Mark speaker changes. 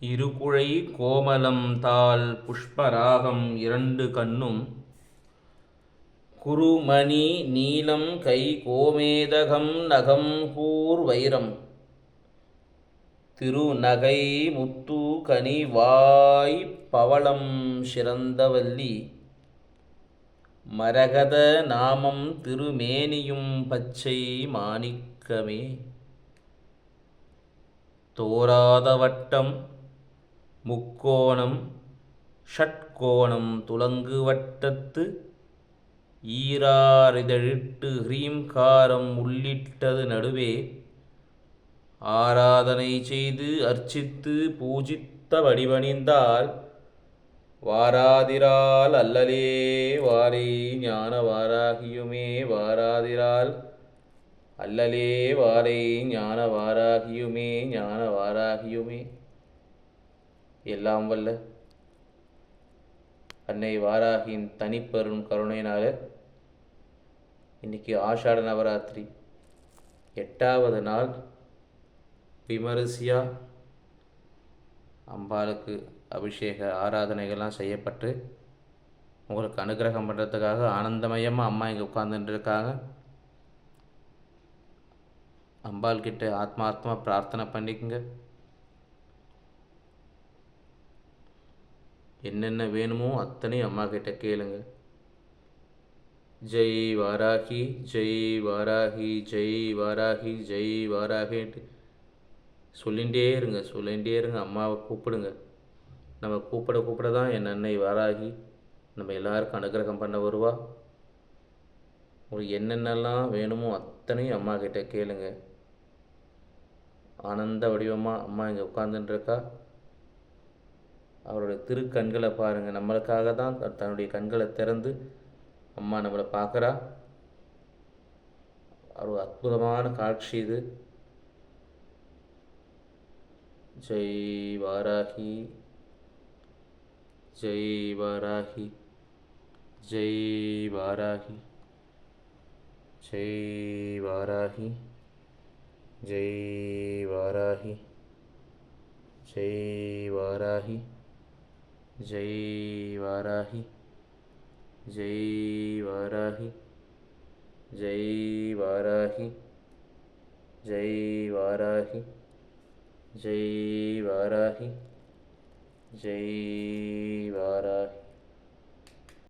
Speaker 1: இருகுழை கோமலம் தாள் புஷ்பராகம் இரண்டு கண்ணும் குறுமணி நீலம் கை கோமேதகம் நகம் கூர் வைரம் திருநகை முத்து கனி வாய் பவளம் சிறந்தவல்லி மரகத நாமம் திருமேனியும் பச்சை மாணிக்கமே தோராத வட்டம் முக்கோணம் ஷட்கோணம் துலங்கு வட்டத்து ஈராரிதழிட்டு ஹ்ரீம்காரம் உள்ளிட்டது நடுவே ஆராதனை செய்து அர்ச்சித்து பூஜித்த வடிவணிந்தால் வாராதிரால் அல்லலே வாரே ஞான வாராகியுமே வாராதிரால் அல்லலே வாரே ஞான வாராகியுமே ஞான வாராகியுமே. எல்லாம் வல்ல அன்னை வாராகியின் தனிப்பெரும் கருணையினால இன்னைக்கு ஆஷாட நவராத்திரி 8வது நாள் விமரிசையாக அம்பாளுக்கு அபிஷேக ஆராதனைகள்லாம் செய்யப்பட்டு உங்களுக்கு அனுகிரகம் பண்ணுறதுக்காக ஆனந்தமயமாக அம்மா இங்கே உட்கார்ந்துட்டு இருக்காங்க. அம்பாள் கிட்ட ஆத்மார்த்தமாக பிரார்த்தனை பண்ணிக்கங்க. என்னென்ன வேணுமோ அத்தனையும் அம்மா கிட்ட கேளுங்க. ஜெய் வாராகி ஜெய் வாராகி ஜெய் வாராகி ஜெய் வாராகின்ட்டு சொல்லிகிட்டே இருங்க. அம்மாவை கூப்பிடுங்க. நம்ம கூப்பிட தான் என் அன்னை வாராகி நம்ம எல்லாருக்கும் அனுகிரகம் பண்ண வருவா. உங்களுக்கு என்னென்னலாம் வேணுமோ அத்தனையும் அம்மா கிட்ட கேளுங்க. ஆனந்த வடிவமாக அம்மா இங்கே உட்கார்ந்துட்டுருக்கா. அவருடைய திருக்கண்களை பாருங்கள். நம்மளுக்காக தான் தன்னுடைய கண்களை திறந்து அம்மா நம்மளை பார்க்குறா. ஒரு அற்புதமான காட்சி இது. ஜெய் வாராகி ஜெய் வாராகி ஜெய் வாராகி ஜெய் வாராகி ஜெய் வாராகி ஜெய் வாராகி ஜெய் வாராகி ஜெய் வாராகி ஜெய் வாராகி ஜெய் வாராகி ஜெய் வாராகி ஜெய் வாராகி.